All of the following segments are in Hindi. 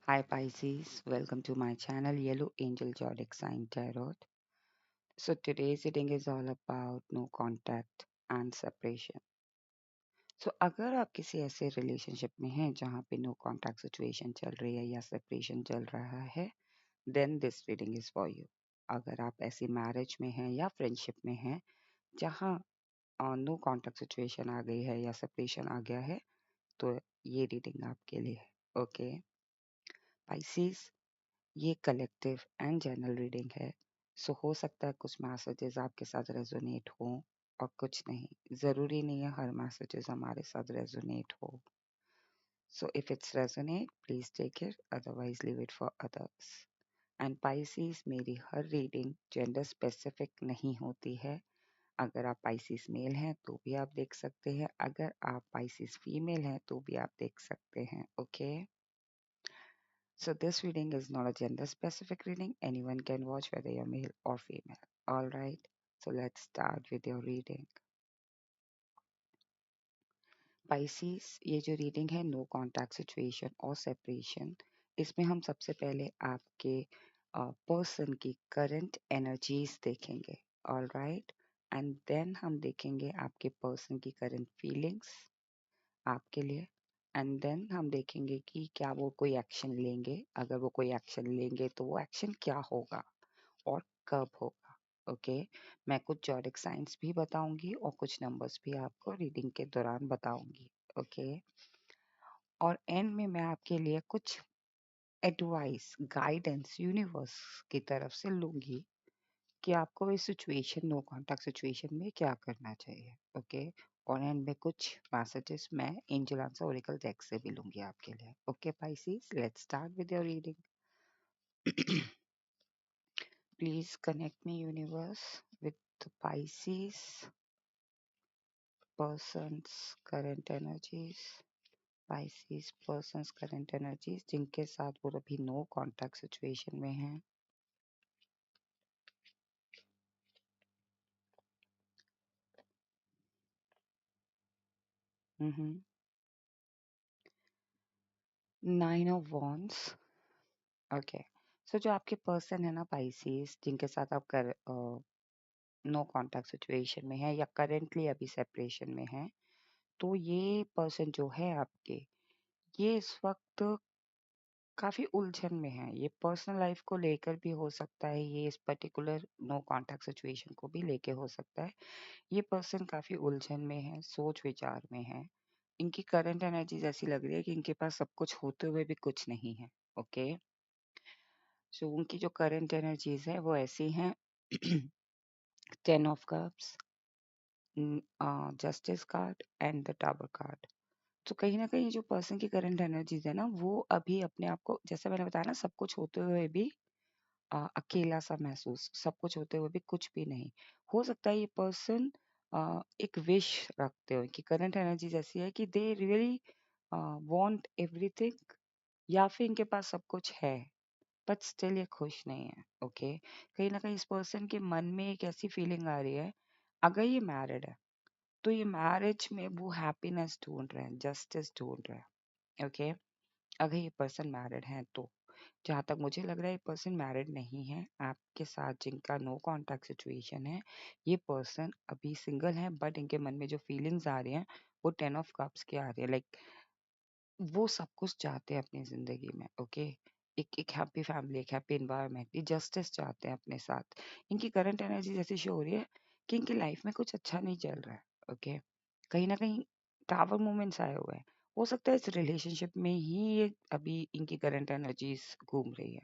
Hi Pisces, welcome to my channel Yellow Angel Zodiac Sign Tarot. So today's reading is all about no contact and separation. So अगर आप किसी ऐसे रिलेशनशिप में हैं जहाँ पे नो कॉन्टैक्ट सिचुएशन चल रही है या सेपरेशन चल रहा है, then this reading is for you. अगर आप ऐसी मैरिज में हैं या फ्रेंडशिप में हैं जहाँ नो कॉन्टैक्ट सिचुएशन आ गई है या सेपरेशन आ गया है, तो ये रीडिंग आपके लिए है. ओके पाइसेस, ये कलेक्टिव एंड जनरल रीडिंग है. सो हो सकता है कुछ मैसेजेस आपके साथ रेजोनेट हो और कुछ नहीं. ज़रूरी नहीं है हर मैसेजेस हमारे साथ रेजोनेट हो. So if it's resonate please take it, otherwise leave it for others. And Pisces, मेरी हर रीडिंग जेंडर स्पेसिफिक नहीं होती है. अगर आप पाइसिस मेल हैं तो भी आप देख सकते हैं, अगर आप पाइसिस फीमेल हैं तो भी आप देख सकते हैं. Okay So this reading is not a gender specific reading. Anyone can watch whether you're male or female. Alright, so let's start with your reading. Pisces, ये जो reading है no contact situation और separation, इसमें हम सबसे पहले आपके person की current energies देखेंगे. Alright, and then हम देखेंगे आपके person की current feelings आपके लिए. एंड देन हम देखेंगे कि क्या वो कोई एक्शन लेंगे. अगर वो कोई एक्शन लेंगे तो वो एक्शन क्या होगा और कब होगा. ओके मैं कुछ जॉडिक साइंस भी बताऊंगी और कुछ नंबर्स भी आपको रीडिंग के दौरान बताऊंगी. ओके और एंड में मैं आपके लिए कुछ एडवाइस गाइडेंस यूनिवर्स की तरफ से लूंगी कि आपको इस सिचुएशन नो कॉन्टैक्ट सिचुएशन में क्या करना चाहिए. ओके और एंड में कुछ मैसेजेस मैं एंजल आंसर ओरेकल डेक से भी लूंगी आपके लिए. Okay Pisces, let's start with your reading. Please connect me, universe, with the Pisces person's current energies. Pisces person's current energies जिनके साथ वो अभी नो कॉन्टैक्ट सिचुएशन में हैं. Nine of wands. Okay so जो आपके पर्सन है ना पाइसेस जिनके साथ आप कर नो कॉन्टैक्ट सिचुएशन में है या करेंटली अभी सेपरेशन में है, तो ये पर्सन जो है आपके, ये इस वक्त काफी उलझन में है. ये पर्सनल लाइफ को लेकर भी हो सकता है, ये इस पर्टिकुलर नो कॉन्टैक्ट सिचुएशन को भी लेके हो सकता है. ये पर्सन काफी उलझन में है, सोच विचार में है. इनकी करंट एनर्जीज ऐसी लग रही है कि इनके पास सब कुछ होते हुए भी कुछ नहीं है. ओके सो उनकी जो करंट एनर्जीज है वो ऐसी हैं. 10 of cups, justice card and the tower card. तो कहीं ना कहीं जो पर्सन की करंट एनर्जीज है ना, वो अभी अपने आप को, जैसे मैंने बताया ना, सब कुछ होते हुए भी अकेला सा महसूस, सब कुछ होते हुए भी कुछ भी नहीं. हो सकता है ये पर्सन एक विश रखते हो कि करंट एनर्जी ऐसी है कि दे रियली वांट एवरीथिंग, या फिर इनके पास सब कुछ है बट स्टिल ये खुश नहीं है. ओके कहीं ना कहीं इस पर्सन के मन में एक ऐसी फीलिंग आ रही है, अगर ये मैरिड है तो ये मैरिज में वो हैप्पीनेस ढूंढ रहे हैं, जस्टिस ढूंढ रहे हैं. ओके अगर ये पर्सन मैरिड है तो, जहाँ तक मुझे लग रहा है ये पर्सन मैरिड नहीं है. आपके साथ जिनका नो कॉन्टैक्ट सिचुएशन है, ये पर्सन अभी सिंगल है, बट इनके मन में जो फीलिंग्स आ रही हैं वो 10 of cups की आ रही है. लाइक वो सब कुछ चाहते हैं अपनी जिंदगी में. ओके एक एक हैप्पी फैमिली, एक हैप्पी इन्वायरमेंट, ये जस्टिस चाहते हैं अपने साथ. इनकी करंट एनर्जी जैसी शो हो रही है कि इनकी लाइफ में कुछ अच्छा नहीं चल रहा है. ओके कहीं ना कहीं टावर मूवमेंट्स आए हुए हैं. हो सकता है इस रिलेशनशिप में ही ये अभी इनकी करंट एनर्जीज घूम रही है.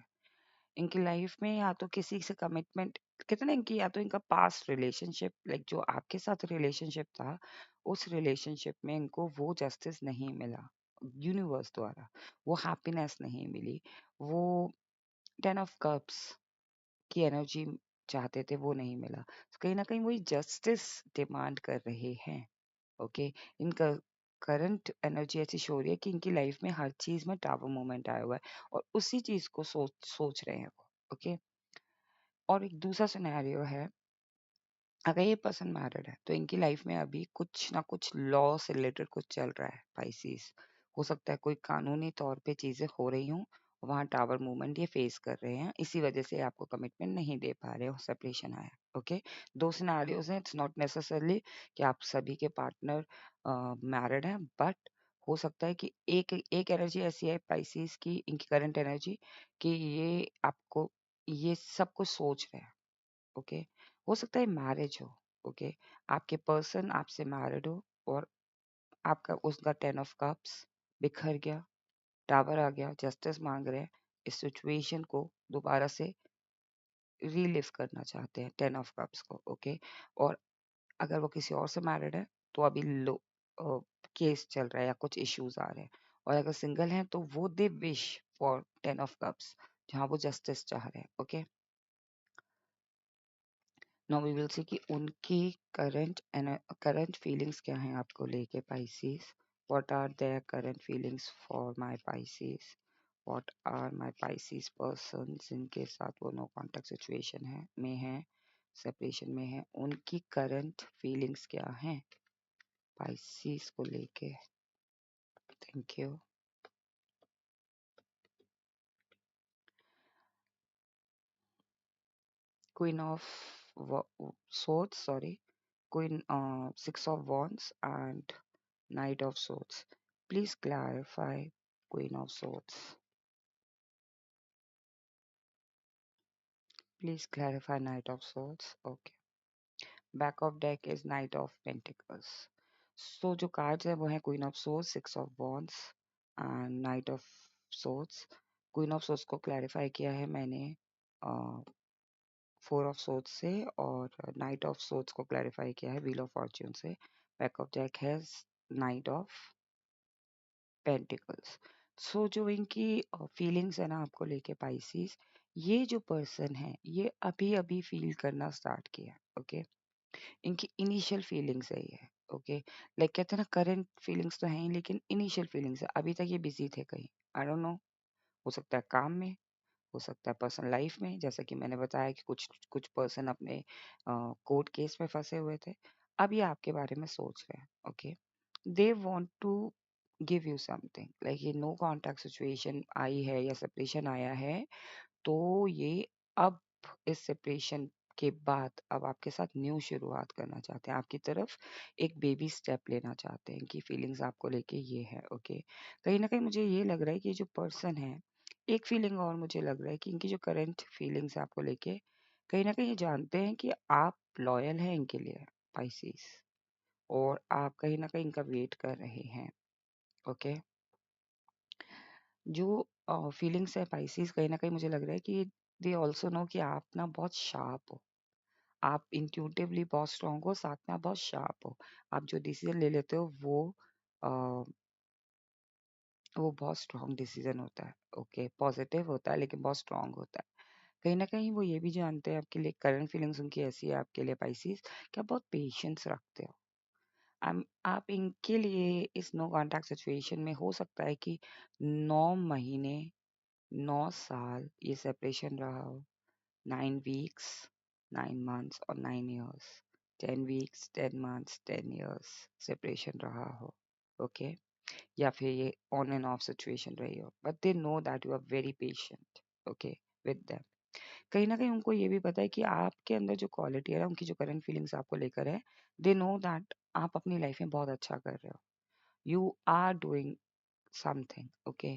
इनकी लाइफ में या तो किसी से कमिटमेंट, कितना इनकी, या तो इनका पास्ट रिलेशनशिप, लाइक जो आपके साथ रिलेशनशिप था, उस रिलेशनशिप में इनको वो जस्टिस नहीं मिला यूनिवर्स द्वारा, वो हैप्पीनेस नहीं मिली, वो 10 of cups की एनर्जी चाहते थे वो नहीं मिला. तो कहीं ना कहीं वही जस्टिस डिमांड कर रहे हैं. ओके इनका करंट एनर्जी ऐसी शो हो रही है कि इनकी लाइफ में हर चीज में टावर मोमेंट आया हुआ है और उसी चीज को सोच सोच रहे हैं वो. ओके और एक दूसरा सिनेरियो है, अगर ये पर्सन मैरिड है तो इनकी लाइफ में अभी कुछ ना कुछ लॉ से रिलेटेड कुछ चल रहा है. पाइसेस, हो सकता है कोई कानूनी तौर पे चीजें हो रही हों वहाँ टावर मूवमेंट ये फेस कर रहे हैं, इसी वजह से आपको कमिटमेंट नहीं दे पा रहे हो, सेपरेशन आया। ओके, 2 सिनेरियोज़ हैं, इट्स नॉट नेसेसरली कि आप सभी के पार्टनर मैरिड हैं, बट हो सकता है कि एक एक एनर्जी ऐसी है स्पाइसेस की, इनकी करंट एनर्जी, कि ये आपको ये सब कुछ सोच रहे हैं। ओके, हो सकता है मैरिज हो। ओके, आपके पर्सन आपसे मैरिड हो और आपका उसका 10 ऑफ कप्स बिखर गया, टावर आ गया, जस्टिस मांग रहे हैं, इस सिचुएशन को दोबारा से रीलिव करना चाहते हैं 10 ऑफ कप्स को। ओके, और अगर वो किसी और से मैरिड है तो अभी लो केस चल रहा है या कुछ इश्यूज आ रहे हैं, और अगर सिंगल है तो वो they wish for 10 of cups, जहाँ वो जस्टिस चाह रहे हैं। Okay, now we will see कि उनकी करंट फीलिंग्स क्या हैं आपको लेके Pisces. What are their current feelings for my Pisces, what are my Pisces person जिनके साथ वो नो कांटेक्ट सिचुएशन है में है, सेपरेशन में है, उनकी करंट फीलिंग्स क्या हैं पाइसेस को लेके। Thank you. Queen of swords, sorry, queen, 6 of wands and knight of swords. Please clarify queen of swords. Please clarify knight of swords. Okay. Back of deck is knight of pentacles. So जो cards है वो है queen of swords, 6 of wands and knight of swords. queen of swords को clarify किया है मैंने 4 of swords से, और नाइट ऑफ swords को क्लैरिफाई किया है व्हील ऑफ फॉर्च्यून से। बैक ऑफ डेक है नाइट ऑफ पेंटिकल्स। सो जो इनकी फीलिंग्स है ना आपको लेके पाइसिस, ये जो पर्सन है ये अभी अभी फील करना स्टार्ट किया। ओके, इनकी इनिशियल फीलिंग्स है ये। ओके, लाइक कहते हैं ना करंट फीलिंग्स तो हैं ही, लेकिन इनिशियल फीलिंग्स है, अभी तक ये बिजी थे कहीं, आई डोंट नो, हो सकता है काम में, हो सकता है पर्सनल लाइफ में, जैसा कि मैंने बताया कि कुछ कुछ पर्सन अपने कोर्ट केस में फंसे हुए थे, अब ये आपके बारे में सोच रहे हैं। Okay, they want to give you something, like ये नो कॉन्टैक्ट सिचुएशन आई है या सेपरेशन आया है, तो ये अब इस सेपरेशन के बाद अब आपके साथ न्यू शुरुआत करना चाहते हैं, आपकी तरफ एक बेबी स्टेप लेना चाहते हैं, कि फीलिंग्स आपको लेके ये है। ओके, कहीं ना कहीं मुझे ये लग रहा है कि जो पर्सन है, एक फीलिंग और मुझे लग रहा है कि इनकी जो करंट फीलिंग्स है आपको लेके, कहीं ना कहीं ये जानते हैं कि आप लॉयल हैं इनके लिए, पाइसेस, और आप कहीं ना कहीं इनका वेट कर रहे हैं। ओके, जो फीलिंग्स है पाइसेस, कहीं ना कहीं मुझे लग रहा है कि दे ऑल्सो नो कि आप ना बहुत शार्प हो, आप इंट्यूटिवली बहुत स्ट्रांग हो, साथ में आप बहुत शार्प हो, आप जो डिसीजन ले लेते हो वो बहुत स्ट्रांग डिसीजन होता है। ओके, पॉजिटिव होता है लेकिन बहुत स्ट्रांग होता है। कहीं ना कहीं वो ये भी जानते हैं आपके लिए, करंट फीलिंग्स उनकी ऐसी है आपके लिए पाइसेस, कि आप बहुत पेशेंस रखते हो। आप इनके लिए इस नो कॉन्टैक्ट सिचुएशन में, हो सकता है कि 9 महीने, 9 साल ये सेपरेशन रहा हो, 9 वीक्स, 9 मंथ्स और 9 years, 10 weeks, 10 months, 10 years separation रहा हो। ओके, या फिर ये ऑन एंड ऑफ सिचुएशन रही हो, but they know that you are very patient. Okay, with them, कहीं ना कहीं उनको ये भी पता है कि आपके अंदर जो क्वालिटी है ना, उनकी जो करंट फीलिंग्स आपको लेकर है, दे नो दैट आप अपनी लाइफ में बहुत अच्छा कर रहे हो, you are doing something. Okay,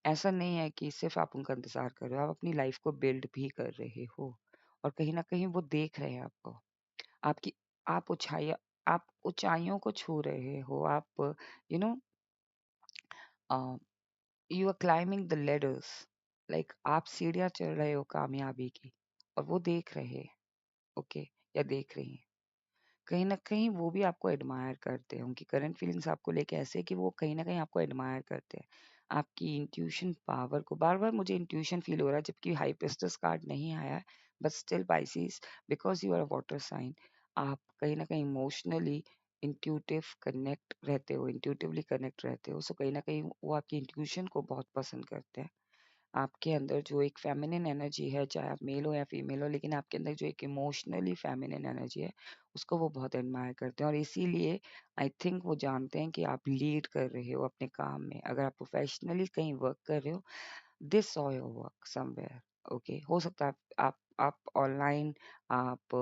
ऐसा नहीं है कि सिर्फ आप उनका इंतजार कर रहे हो, आप अपनी लाइफ को बिल्ड भी कर रहे हो, और कहीं ना कहीं वो देख रहे हैं आपको, आपकी, आप ऊंचाइयों को छू रहे हो, आप you know you are climbing the ladders, like आप सीढ़ियां चढ़ रहे हो कामयाबी की, और वो देख रहे हैं। ओके, या देख रही हैं, कहीं न कहीं वो भी आपको एडमायर करते हैं। उनकी करंट फीलिंग्स आपको लेके ऐसे है कि वो कहीं न कहीं आपको एडमायर करते हैं। आपकी इंट्यूशन पावर को, बार-बार मुझे इंट्यूशन फील हो रहा है, जबकि हाई प्रीस्टेस कार्ड नहीं आया है, but still Pisces, because you are a water sign, आप कहीं न कहीं इमोशनली इंट्यूटिव कनेक्ट रहते हो, इंट्यूटिवली कनेक्ट रहते हो। सो कहीं न कहीं वो आपकी इंट्यूशन को बहुत पसंद करते हैं। आपके अंदर जो एक फेमिनिन एनर्जी है, चाहे आप मेल हो या फीमेल हो, लेकिन आपके अंदर जो एक इमोशनली फेमिनिन एनर्जी है, उसको वो बहुत एडमायर करते हैं, और इसीलिए आई थिंक वो जानते हैं कि आप लीड कर रहे हो अपने काम में। अगर आप प्रोफेशनली कहीं वर्क कर रहे हो, they saw your work somewhere. Okay, हो सकता है आप ऑनलाइन आप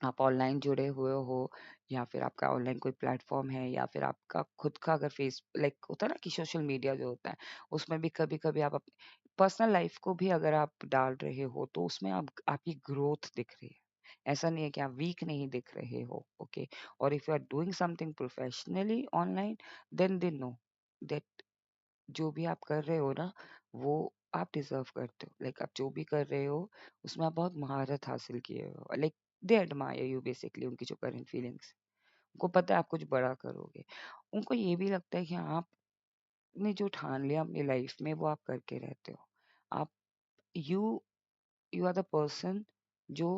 आप ऑनलाइन जुड़े हुए हो, या फिर आपका ऑनलाइन कोई प्लेटफॉर्म है, या फिर आपका खुद का अगर फेस लाइक होता है ना कि सोशल मीडिया जो होता है, उसमें भी कभी कभी आप अपनी पर्सनल लाइफ को भी अगर आप डाल रहे हो तो उसमें आप आपकी ग्रोथ दिख रही है। ऐसा नहीं है कि आप वीक नहीं दिख रहे हो। ओके, और if you are doing something professionally online, then they know that जो भी आप कर रहे हो ना, वो आप डिजर्व करते हो। लाइक आप जो भी कर रहे हो उसमें आप बहुत महारत हासिल किए हो। Like they admire you basically, उनकी जो करंट फीलिंग्स, उनको पता है आप कुछ बड़ा करोगे। उनको ये भी लगता है कि आपने जो ठान लिया अपनी लाइफ में वो आप करके रहते हो। आप you you are the person जो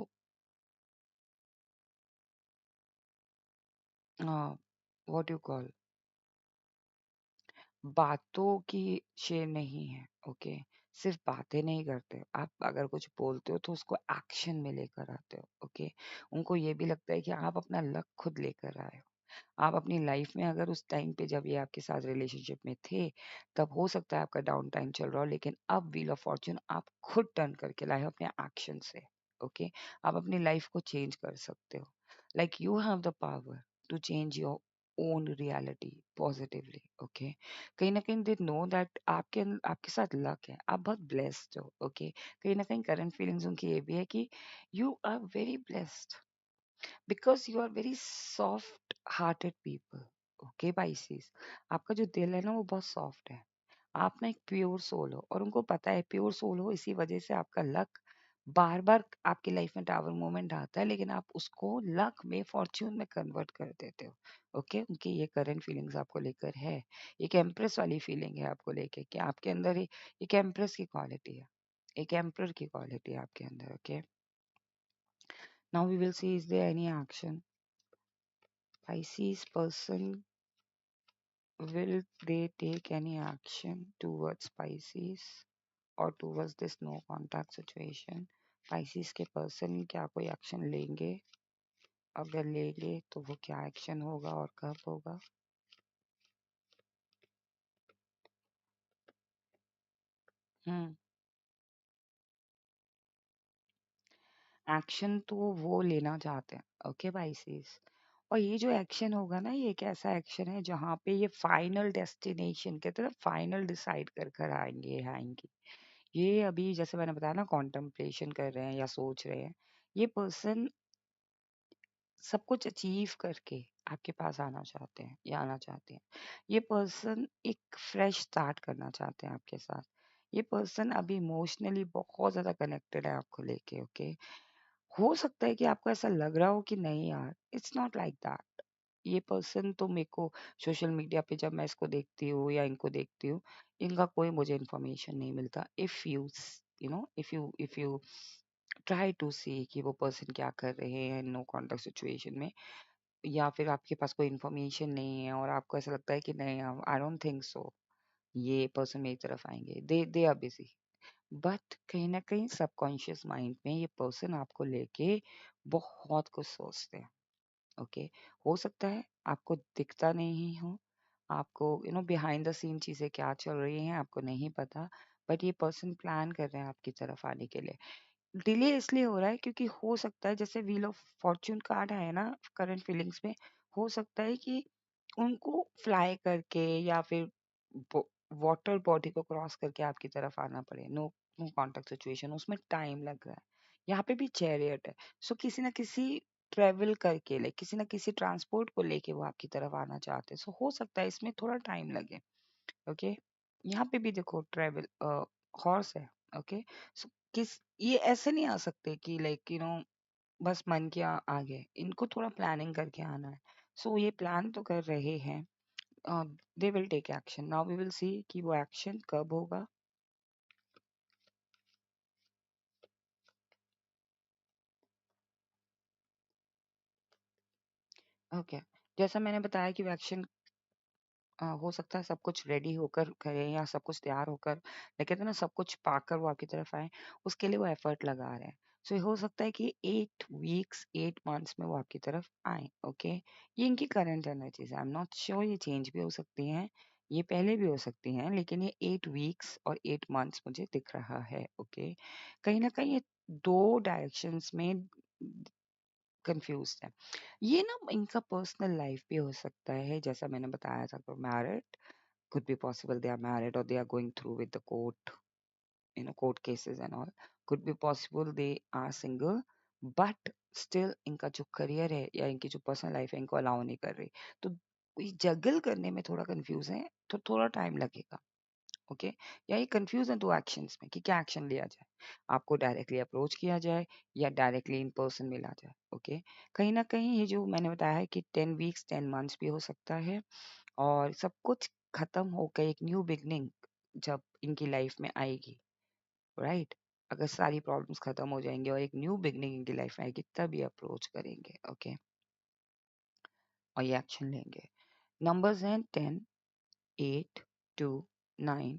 व्हाट यू कॉल, बातों की शेर नहीं है। ओके, सिर्फ बातें नहीं करते, आप अगर कुछ बोलते हो तो उसको एक्शन में लेकर आते हो। ओके, उनको ये भी लगता है कि आप अपना लक खुद लेकर आए हो। आप अपनी लाइफ में अगर उस टाइम पे जब ये आपके साथ रिलेशनशिप में थे, तब हो सकता है आपका डाउन टाइम चल रहा हो, लेकिन अब व्हील ऑफ फॉर्च्यून आप खुद टर्न करके लाए हो अपने एक्शन से। ओके, आप अपनी लाइफ को चेंज कर सकते हो। Like you have the power to change your own reality positively. Okay, कहीं ना कहीं दे नो दैट आपके साथ लक है, आप बहुत ब्लेस्ड हो। ओके, कहीं ना कहीं करंट फीलिंग्स उनकी ये भी है कि you are very blessed because you are very soft hearted people. Okay Pisces, आपका जो दिल है ना वो बहुत सॉफ्ट है। आप ना एक प्योर सोल हो, और उनको पता है प्योर सोल हो, इसी वजह से आपका लक बार बार आपकी लाइफ में टावर मोमेंट आता है, लेकिन आप उसको लक में फॉर्च्यून में कन्वर्ट कर देते हो। ओके, उनकी ये करंट फीलिंग्स आपको लेकर है। एक एम्प्रेस वाली फीलिंग है आपको लेके कि आपके अंदर एक एम्प्रेस की क्वालिटी है, एक एम्पर की क्वालिटी है आपके अंदर। Okay, now we will see is there any action Pisces person, will they take any action towards Pisces or towards this no contact situation? Pisces के पर्सन क्या कोई एक्शन लेंगे? अगर लेंगे तो वो क्या एक्शन होगा और कब होगा? हम्म, एक्शन तो वो लेना चाहते हैं। ओके पाइसेस, और ये जो एक्शन होगा ना, ये एक ऐसा एक्शन है जहाँ पे ये फाइनल डेस्टिनेशन के तरफ फाइनल डिसाइड कर कर आएंगे आएंगे। ये अभी जैसे मैंने बताया ना, कॉन्टेम्पलेशन कर रहे हैं या सोच रहे हैं। ये पर्सन सब कुछ अचीव करके आपके पास आना चाहते हैं या आना चाहते हैं। ये पर्सन एक फ्रेश स्टार्ट करना चाहते हैं आपके साथ। ये पर्सन अभी इमोशनली बहुत ज्यादा कनेक्टेड है आपको लेके। ओके, हो सकता है कि आपको ऐसा लग रहा हो कि नहीं यार, इट्स नॉट लाइक दैट। ये पर्सन तो मेरे को सोशल मीडिया पे जब मैं इसको देखती हूँ या इनको देखती हूँ, इनका कोई मुझे इन्फॉर्मेशन नहीं मिलता। If you if you try to see कि वो पर्सन क्या कर रहे हैं नो कॉन्टेक्ट सिचुएशन में, या फिर आपके पास कोई इन्फॉर्मेशन नहीं है और आपको ऐसा लगता है कि नहीं, आई डोंट थिंक सो ये पर्सन मेरी तरफ आएंगे, दे आर बिजी। बट कहीं ना कहीं सबकॉन्शियस माइंड में ये पर्सन आपको लेके बहुत कुछ सोचते हैं। ओके, हो सकता है आपको दिखता नहीं हो, आपको बिहाइंड द सीन चीजें क्या चल रही हैं आपको नहीं पता, बट ये पर्सन प्लान कर रहे हैं आपकी तरफ आने के लिए। डिले इसलिए हो रहा है क्योंकि हो सकता है जैसे व्हील ऑफ फॉर्च्यून कार्ड है ना करंट फीलिंग्स में, हो सकता है कि उनको फ्लाई करके या फिर वाटर बॉडी को क्रॉस करके आपकी तरफ आना पड़े। नो नो कांटेक्ट सिचुएशन, उसमें टाइम लग रहा है। यहाँ पे भी चैरियट है, सो किसी ना किसी ट्रेवल करके, लाइक किसी ना किसी ट्रांसपोर्ट को लेके वो आपकी तरफ आना चाहते हैं। सो हो सकता है इसमें थोड़ा टाइम लगे। ओके, यहाँ पे भी देखो ट्रेवल हॉर्स है। ओके, सो किस ये ऐसे नहीं आ सकते कि लाइक बस मन के आ गए, इनको थोड़ा प्लानिंग करके आना है। सो ये प्लान तो कर रहे हैं, they will take action. Now we will see कि वो एक्शन कब होगा। ओके, जैसा मैंने बताया कि वो एक्शन हो सकता है सब कुछ रेडी होकर करें या सब कुछ तैयार होकर, लेकिन कहते हैं ना सब कुछ पाकर वो आपकी तरफ आए, उसके लिए वो एफर्ट लगा रहे हैं। सो हो सकता है कि 8 वीक्स 8 मंथ्स में वो आपकी तरफ आए। ओके, ये इनकी करंट एनर्जीज है, आई एम नॉट श्योर, ये चेंज भी हो सकती हैं ये पहले भी हो सकती हैं, लेकिन ये 8 वीक्स और 8 मंथ्स मुझे दिख रहा है, ओके? कहीं न कहीं ये 2 डायरेक्शंस में कन्फ्यूज़्ड है। ये ना इनका पर्सनल लाइफ भी हो सकता है, जैसा मैंने बताया था, तो married, could be possible they are married or they are going through with the court, court cases and all. Could be possible they are single, but still इनका जो करियर है या इनकी जो पर्सनल लाइफ है इनको अलाउ नहीं कर रही। तो ये जगल करने में थोड़ा कंफ्यूज है, तो थोड़ा टाइम लगेगा, ओके? या ये कंफ्यूज है 2 एक्शंस में कि क्या एक्शन लिया जाए। आपको डायरेक्टली अप्रोच किया जाए या डायरेक्टली इन पर्सन मिला जाए, ओके? कहीं न कहीं ये जो मैंने बताया है कि 10 वीक्स 10 मंथ्स भी हो सकता है, और सब कुछ खत्म होकर एक न्यू बिगनिंग जब इनकी लाइफ में आएगी, राइट? अगर सारी प्रॉब्लम्स खत्म हो जाएंगे और एक न्यू बिगनिंग इनकी लाइफ में आएगी, तब ये अप्रोच करेंगे, ओके? और ये एक्शन लेंगे। नंबर्स हैं 10, 8, 2, 9।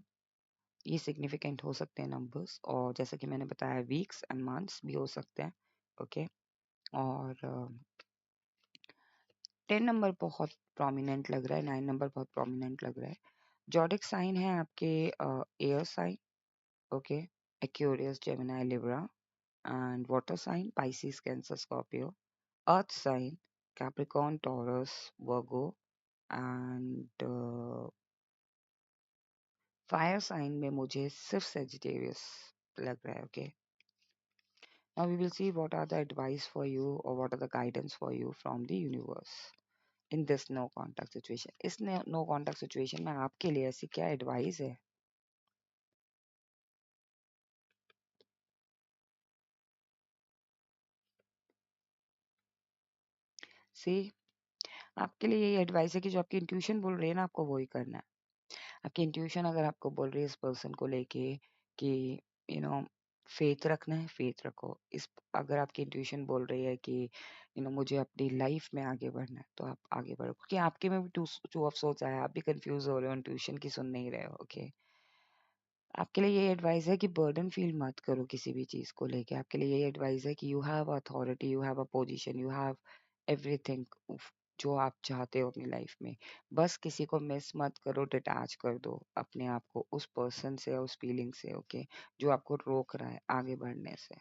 ये सिग्निफिकेंट हो सकते हैं नंबर्स, और जैसा कि मैंने बताया वीक्स एंड मंथ्स भी हो सकते हैं, ओके? और 10 नंबर बहुत प्रोमिनेंट लग रहा है, 9 नंबर बहुत प्रोमिनेंट लग रहा है। जॉडिक साइन है आपके air sign, okay? Aquarius, Gemini, Libra. And water sign Pisces, Cancer, Scorpio. Earth sign Capricorn, Taurus, Virgo. And fire sign में मुझे सिर्फ सेजिटेरियस लग रहा है, okay? Now we will see what are the advice for you or what are the guidance for you from the universe in this no contact situation. इस no contact situation में आपके लिए ऐसी क्या advice है? See, आपके लिए यही एडवाइस है कि जो आपकी इंट्यूशन बोल रही है ना, आपको वही करना है। आपकी इंट्यूशन अगर आपको बोल रही है इस पर्सन को लेके कि यू नो फेथ रखना है, फेथ रखो। इस अगर आपकी इंट्यूशन बोल रही है कि मुझे अपनी लाइफ में आगे बढ़ना है, तो आप आगे बढ़ो, क्योंकि आपके में भी टू अफसोस आया, आप भी कंफ्यूज हो रहे हो, इंट्यूशन की सुन नहीं रहे हो, ओके? आपके लिए ये एडवाइस है कि बर्डन फील मत करो किसी भी चीज़ को लेके। आपके लिए ये एडवाइस है कि you have authority, you have a position, you have everything जो आप चाहते हो अपनी लाइफ में। बस किसी को मिस मत करो, डिटैच कर दो अपने आप को उस पर्सन से, उस फीलिंग से, ओके? जो आपको रोक रहा है आगे बढ़ने से।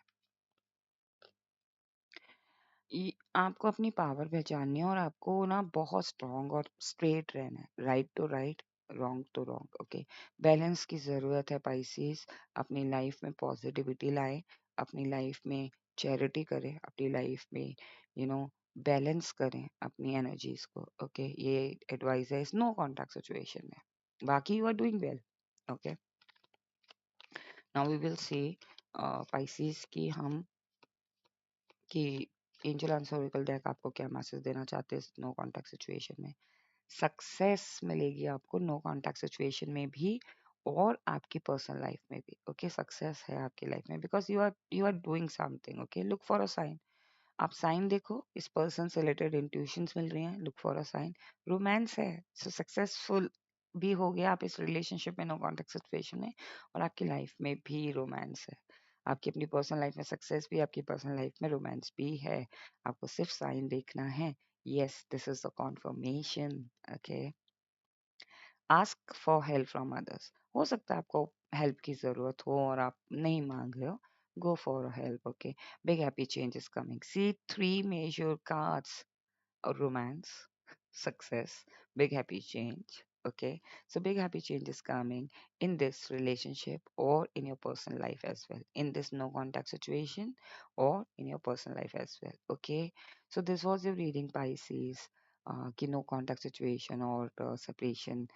आपको अपनी पावर पहचाननी है और आपको ना बहुत स्ट्रांग और स्ट्रेट रहना है। राइट तो राइट, रॉन्ग तो रॉन्ग, ओके? बैलेंस की ज़रूरत है पाइसेस। अपनी लाइफ में पॉजिटिविटी लाए, अपनी लाइफ में चैरिटी करें, अपनी लाइफ में यू नो बैलेंस करें अपनी एनर्जीज को, ओके? ये एडवाइस है इस नो कॉन्टैक्ट सिचुएशन में। बाकी you are doing well, okay? Now we will see Pisces की हम कि एंजल आंसर ओरेकल डेक आपको क्या मैसेज देना चाहते हैं इस नो कॉन्टैक्ट सिचुएशन में। सक्सेस मिलेगी आपको नो कॉन्टैक्ट सिचुएशन में भी और आपकी पर्सनल लाइफ में भी, ओके? सक्सेस है आपकी लाइफ में because you are doing something, okay? Look for a sign. आप साइन देखो, इस पर्सन से रिलेटेड इंट्यूशंस मिल रही हैं, look for a sign. Romance है, सो सक्सेसफुल भी हो गया आप इस रिलेशनशिप में, नो कॉन्टैक्ट सिचुएशन में, और आपकी लाइफ में भी रोमांस है। आपकी अपनी पर्सनल लाइफ में सक्सेस भी, आपकी पर्सनल लाइफ में रोमांस भी है। आपको सिर्फ साइन देखना है। Yes, this is the confirmation, okay? Ask for help from others. हो सकता है आपको हेल्प की जरूरत हो और आप नहीं मांग रहे हो, go for help, okay? Big happy change is coming. See, three major cards: a romance, success, big happy change, okay? So big happy change is coming in this relationship or in your personal life as well, in this no contact situation or in your personal life as well, okay? So this was your reading, Pisces, कि no contact situation और separation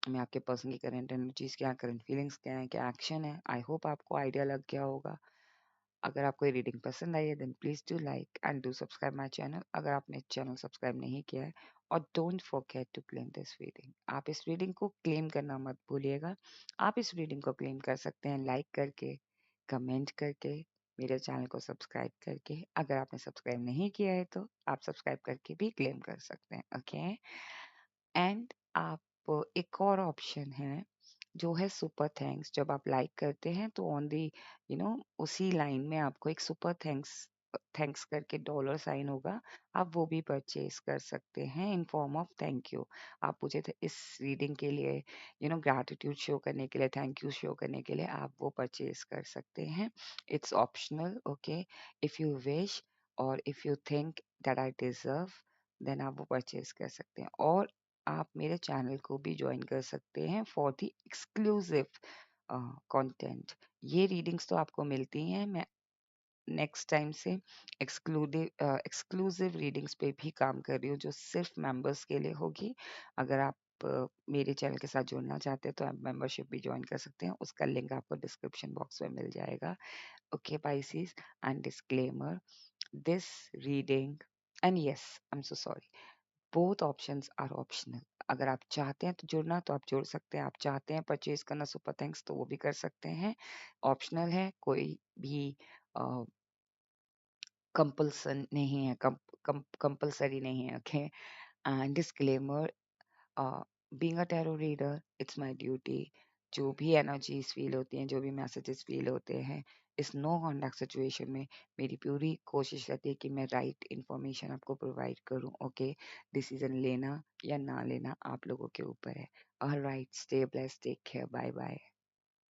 में आपके पर्सन की करंट एनर्जीज क्या, करंट फीलिंग्स क्या है, क्या एक्शन है। आई होप आपको आइडिया लग गया होगा। अगर आपको ये रीडिंग पसंद आई है then please do like and do subscribe my channel अगर आपने चैनल सब्सक्राइब नहीं किया है, और don't forget to claim this reading. आप इस रीडिंग को क्लेम करना मत भूलिएगा। आप इस रीडिंग को क्लेम कर सकते हैं लाइक करके, कमेंट करके, मेरे चैनल को सब्सक्राइब करके। अगर आपने सब्सक्राइब नहीं किया है तो आप सब्सक्राइब करके भी क्लेम कर सकते हैं, ओके? एंड आप एक और ऑप्शन है जो है सुपर थैंक्स। जब आप लाइक करते हैं तो ऑन दी उसी लाइन में आपको एक सुपर थैंक्स थैंक्स करके डॉलर साइन होगा, आप वो भी परचेज कर सकते हैं in form of thank you. आप मुझे इस रीडिंग के लिए ग्रैटिट्यूड शो करने के लिए, थैंक यू शो करने के लिए आप वो परचेज कर सकते हैं। It's optional, okay. If you wish और if you think that I deserve, then आप वो परचेज कर सकते हैं। और आप मेरे चैनल को भी ज्वाइन कर सकते हैं फॉर द एक्सक्लूसिव कंटेंट। ये रीडिंग्स तो आपको मिलती हैं, मैं नेक्स्ट टाइम से एक्सक्लूसिव रीडिंग्स पे भी काम कर रही हूँ जो सिर्फ मेंबर्स के लिए होगी। अगर आप मेरे चैनल के साथ जुड़ना चाहते हैं तो आप मेंबरशिप भी ज्वाइन कर सकते हैं, उसका लिंक आपको डिस्क्रिप्शन बॉक्स में मिल जाएगा। Okay Pisces, and disclaimer, this reading, and yes, I am so sorry, both options are optional. अगर आप चाहते हैं तो जुड़ना तो आप जुड़ सकते हैं, आप चाहते हैं परचेज करना सुपर थैंक्स तो वो भी कर सकते हैं। ऑप्शनल है, कोई भी कंपल्सन नहीं है, कंपल्सरी नहीं है, okay. And disclaimer, being a tarot reader, it's my duty. जो भी एनर्जीज फील होती हैं, जो भी मैसेजेस फील होते हैं, इस नो कॉन्टैक्ट सिचुएशन में मेरी पूरी कोशिश रहती है कि मैं राइट इन्फॉर्मेशन आपको प्रोवाइड करूं, ओके। डिसीजन लेना या ना लेना आप लोगों के ऊपर है। Alright, stay blessed, take care, bye bye.